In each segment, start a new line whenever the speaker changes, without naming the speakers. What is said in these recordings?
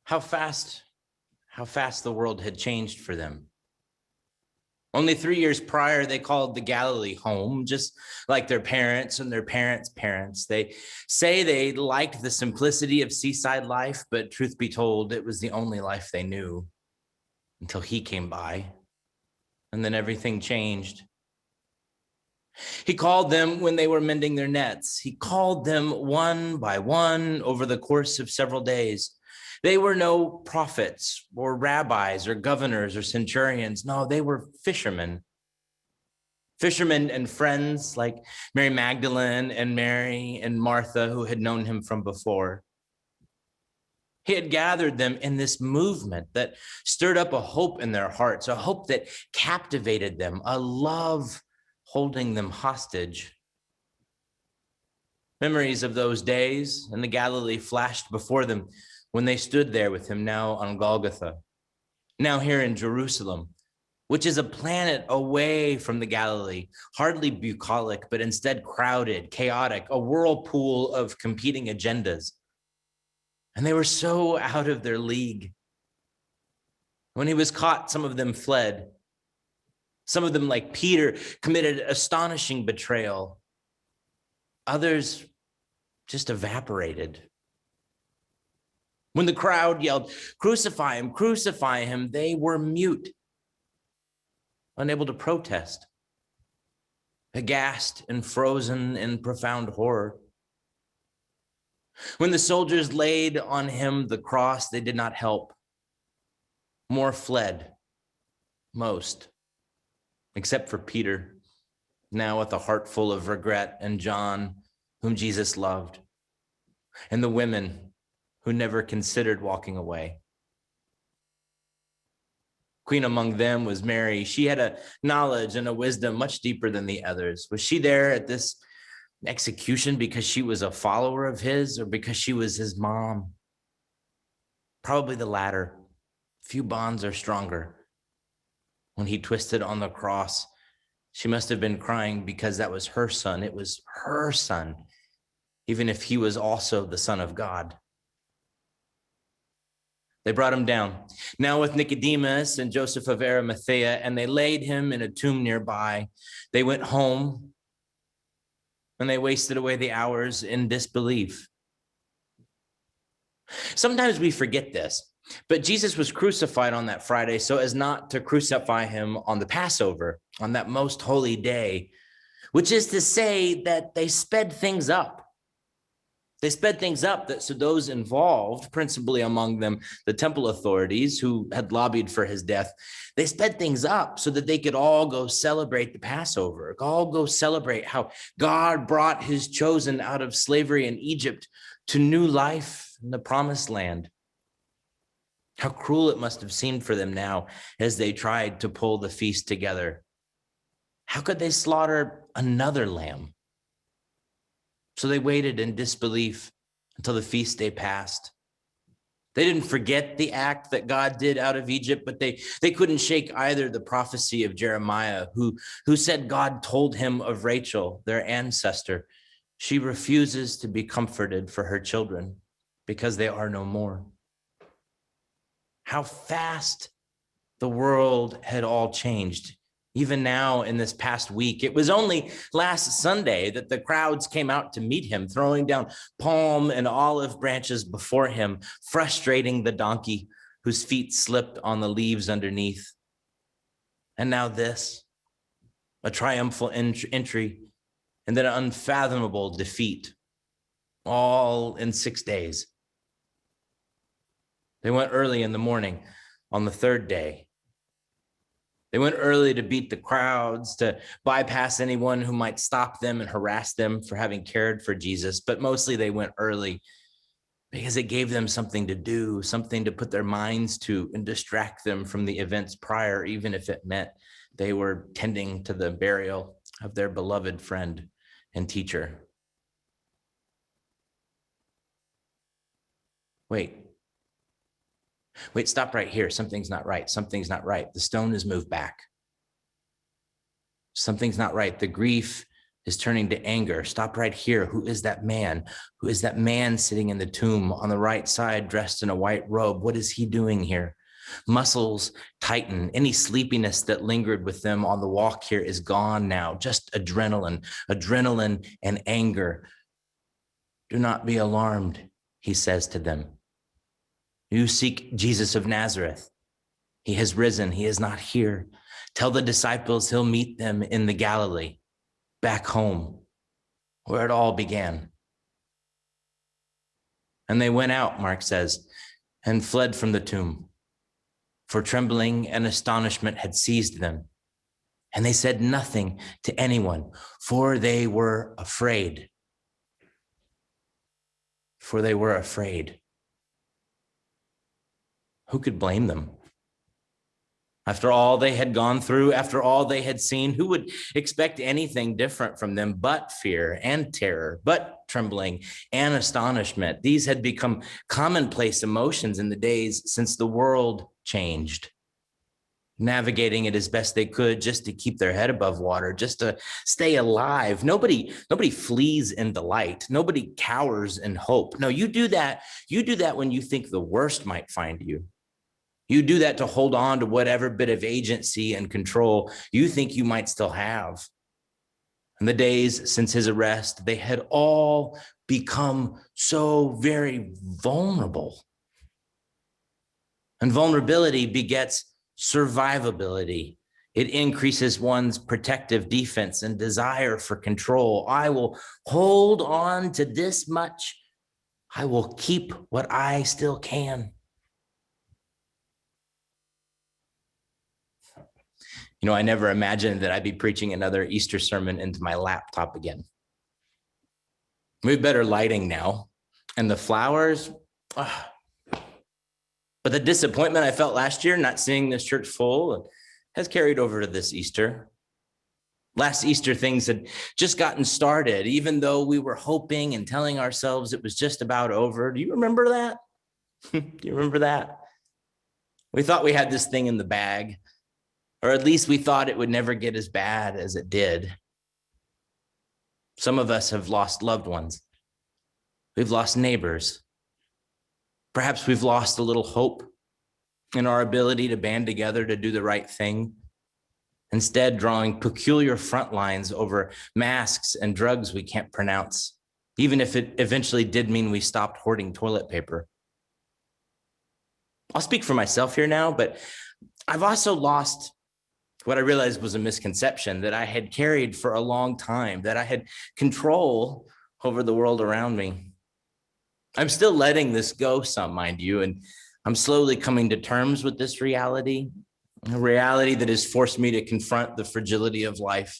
How fast the world had changed for them. Only 3 years prior, they called the Galilee home, just like their parents and their parents' parents. They say they liked the simplicity of seaside life, but truth be told, it was the only life they knew until he came by, and then everything changed. He called them when they were mending their nets. He called them one by one over the course of several days. They were no prophets or rabbis or governors or centurions. No, they were fishermen. Fishermen and friends like Mary Magdalene and Mary and Martha, who had known him from before. He had gathered them in this movement that stirred up a hope in their hearts, a hope that captivated them, a love holding them hostage. Memories of those days in the Galilee flashed before them when they stood there with him, now on Golgotha, now here in Jerusalem, which is a planet away from the Galilee, hardly bucolic, but instead crowded, chaotic, a whirlpool of competing agendas. And they were so out of their league. When he was caught, some of them fled. Some of them, like Peter, committed astonishing betrayal. Others just evaporated. When the crowd yelled, crucify him, they were mute, unable to protest, aghast and frozen in profound horror. When the soldiers laid on him the cross, they did not help. More fled, most, except for Peter, now with a heart full of regret, and John, whom Jesus loved, and the women who never considered walking away. Queen among them was Mary. She had a knowledge and a wisdom much deeper than the others. Was she there at this execution because she was a follower of his or because she was his mom? Probably the latter. Few bonds are stronger. When he twisted on the cross, she must have been crying because that was her son. It was her son, even if he was also the Son of God. They brought him down, now with Nicodemus and Joseph of Arimathea, and they laid him in a tomb nearby. They went home, and they wasted away the hours in disbelief. Sometimes we forget this, but Jesus was crucified on that Friday so as not to crucify him on the Passover, on that most holy day, which is to say that they sped things up. They sped things up so those involved, principally among them the temple authorities who had lobbied for his death, they sped things up so that they could all go celebrate the Passover, all go celebrate how God brought his chosen out of slavery in Egypt to new life in the promised land. How cruel it must have seemed for them now as they tried to pull the feast together. How could they slaughter another lamb? So they waited in disbelief until the feast day passed. They didn't forget the act that God did out of Egypt, but they couldn't shake either the prophecy of Jeremiah, who said God told him of Rachel, their ancestor. She refuses to be comforted for her children because they are no more. How fast the world had all changed. Even now in this past week, it was only last Sunday that the crowds came out to meet him, throwing down palm and olive branches before him, frustrating the donkey whose feet slipped on the leaves underneath. And now this, a triumphal entry, and then an unfathomable defeat, all in 6 days. They went early in the morning on the third day. They went early to beat the crowds, to bypass anyone who might stop them and harass them for having cared for Jesus. But mostly they went early because it gave them something to do, something to put their minds to and distract them from the events prior, even if it meant they were tending to the burial of their beloved friend and teacher. Wait, stop right here. Something's not right. Something's not right. The stone is moved back. Something's not right. The grief is turning to anger. Stop right here. Who is that man? Who is that man sitting in the tomb on the right side, dressed in a white robe? What is he doing here? Muscles tighten. Any sleepiness that lingered with them on the walk here is gone now. Just adrenaline and anger. Do not be alarmed, he says to them. You seek Jesus of Nazareth. He has risen. He is not here. Tell the disciples he'll meet them in the Galilee, back home, where it all began. And they went out, Mark says, and fled from the tomb, for trembling and astonishment had seized them. And they said nothing to anyone, for they were afraid. For they were afraid. Who could blame them? After all they had gone through, after all they had seen, who would expect anything different from them but fear and terror, but trembling and astonishment? These had become commonplace emotions in the days since the world changed, navigating it as best they could just to keep their head above water, just to stay alive. Nobody flees in delight. Nobody cowers in hope. No, you do that when you think the worst might find you. You do that to hold on to whatever bit of agency and control you think you might still have. In the days since his arrest, they had all become so very vulnerable. And vulnerability begets survivability. It increases one's protective defense and desire for control. I will hold on to this much. I will keep what I still can. You know, I never imagined that I'd be preaching another Easter sermon into my laptop again. We have better lighting now. And the flowers, but the disappointment I felt last year, not seeing this church full, has carried over to this Easter. Last Easter, things had just gotten started, even though we were hoping and telling ourselves it was just about over. Do you remember that? Do you remember that? We thought we had this thing in the bag. Or at least we thought it would never get as bad as it did. Some of us have lost loved ones. We've lost neighbors. Perhaps we've lost a little hope in our ability to band together to do the right thing, instead drawing peculiar front lines over masks and drugs we can't pronounce, even if it eventually did mean we stopped hoarding toilet paper. I'll speak for myself here now, but I've also lost what I realized was a misconception that I had carried for a long time, that I had control over the world around me. I'm still letting this go some, mind you, and I'm slowly coming to terms with this reality, a reality that has forced me to confront the fragility of life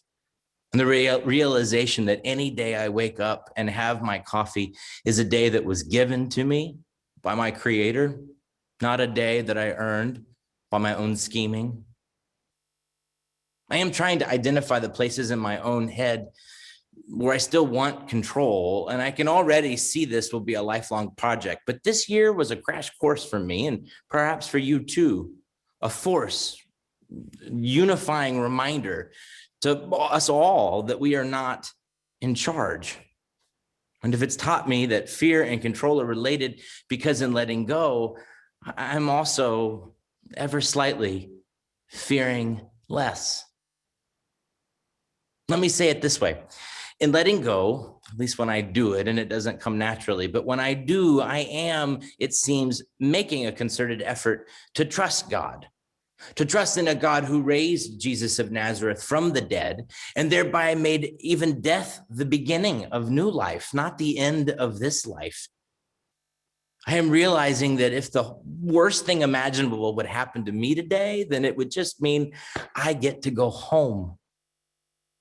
and the realization that any day I wake up and have my coffee is a day that was given to me by my Creator, not a day that I earned by my own scheming. I am trying to identify the places in my own head where I still want control, and I can already see this will be a lifelong project. But this year was a crash course for me, and perhaps for you too, a force, unifying reminder to us all that we are not in charge. And if it's taught me that fear and control are related, because in letting go, I'm also ever slightly fearing less. Let me say it this way. In letting go, at least when I do it, and it doesn't come naturally, but when I do, I am, it seems, making a concerted effort to trust God, to trust in a God who raised Jesus of Nazareth from the dead and thereby made even death the beginning of new life, not the end of this life. I am realizing that if the worst thing imaginable would happen to me today, then it would just mean I get to go home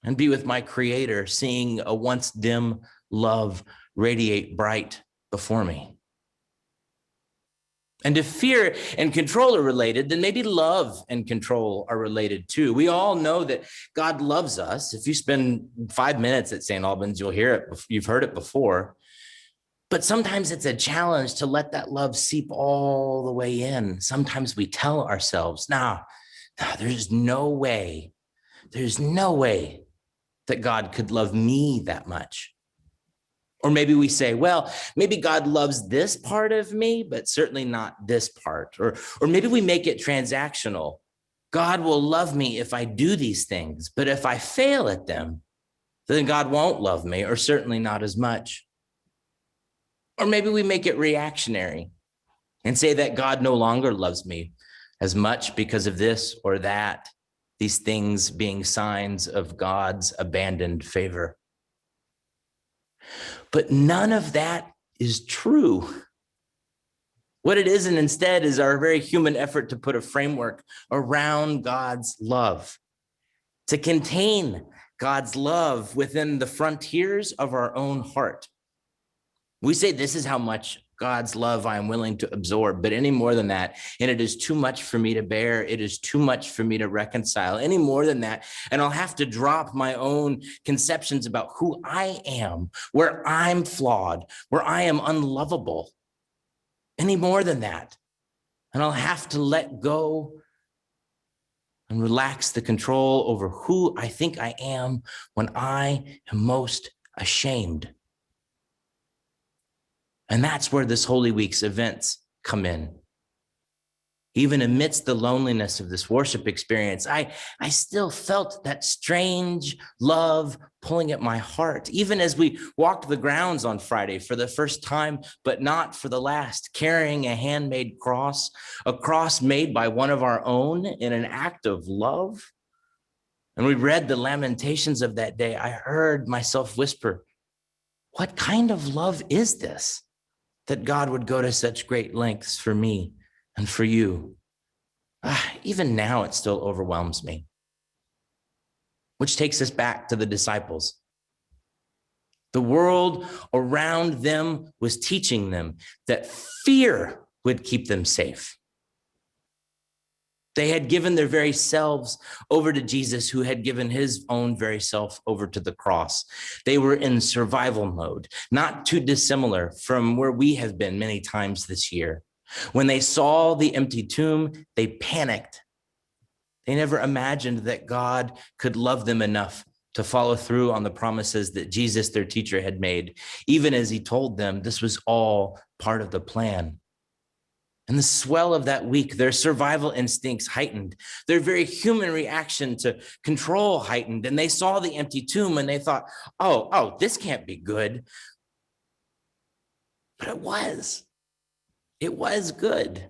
and be with my Creator, seeing a once dim love radiate bright before me. And if fear and control are related, then maybe love and control are related too. We all know that God loves us. If you spend 5 minutes at St. Albans, you'll hear it. You've heard it before. But sometimes it's a challenge to let that love seep all the way in. Sometimes we tell ourselves, nah, there's no way that that God could love me that much. Or maybe we say, well, maybe God loves this part of me, but certainly not this part. Or maybe we make it transactional. God will love me if I do these things, but if I fail at them, then God won't love me, or certainly not as much. Or maybe we make it reactionary and say that God no longer loves me as much because of this or that, these things being signs of God's abandoned favor. But none of that is true. What it is, and instead, is our very human effort to put a framework around God's love, to contain God's love within the frontiers of our own heart. We say, this is how much God's love I am willing to absorb, but any more than that, and it is too much for me to bear, it is too much for me to reconcile, any more than that, and I'll have to drop my own conceptions about who I am, where I'm flawed, where I am unlovable, any more than that, and I'll have to let go and relax the control over who I think I am when I am most ashamed. And that's where this Holy Week's events come in. Even amidst the loneliness of this worship experience, I still felt that strange love pulling at my heart. Even as we walked the grounds on Friday for the first time, but not for the last, carrying a handmade cross, a cross made by one of our own in an act of love. And we read the lamentations of that day. I heard myself whisper, what kind of love is this, that God would go to such great lengths for me and for you? Even now, it still overwhelms me. Which takes us back to the disciples. The world around them was teaching them that fear would keep them safe. They had given their very selves over to Jesus, who had given his own very self over to the cross. They were in survival mode, not too dissimilar from where we have been many times this year. When they saw the empty tomb, they panicked. They never imagined that God could love them enough to follow through on the promises that Jesus, their teacher, had made, even as he told them this was all part of the plan. In the swell of that week, their survival instincts heightened, their very human reaction to control heightened, and they saw the empty tomb and they thought, oh, this can't be good. But it was. It was good.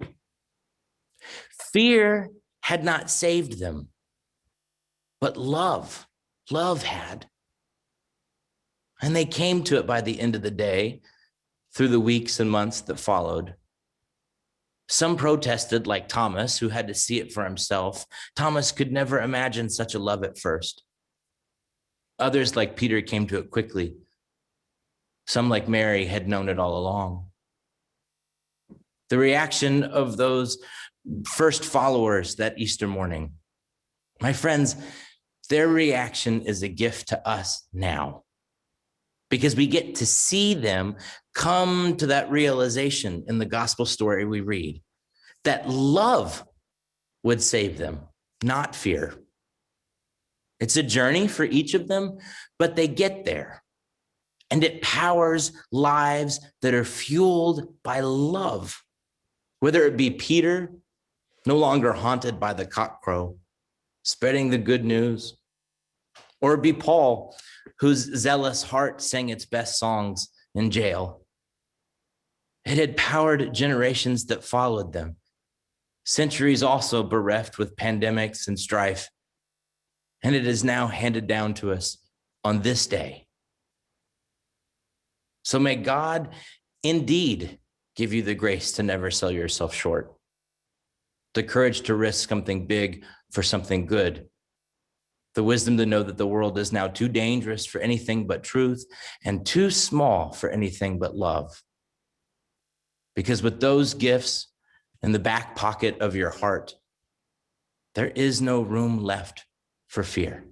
Fear had not saved them, but love had. And they came to it by the end of the day, through the weeks and months that followed. Some protested, like Thomas, who had to see it for himself. Thomas could never imagine such a love at first. Others, like Peter, came to it quickly. Some, like Mary, had known it all along. The reaction of those first followers that Easter morning, my friends, their reaction is a gift to us now, because we get to see them come to that realization in the gospel story we read, that love would save them, not fear. It's a journey for each of them, but they get there. And it powers lives that are fueled by love. Whether it be Peter, no longer haunted by the cockcrow, spreading the good news, or it be Paul, whose zealous heart sang its best songs in jail. It had powered generations that followed them, centuries also bereft with pandemics and strife, and it is now handed down to us on this day. So may God indeed give you the grace to never sell yourself short, the courage to risk something big for something good, the wisdom to know that the world is now too dangerous for anything but truth and too small for anything but love. Because with those gifts in the back pocket of your heart, there is no room left for fear.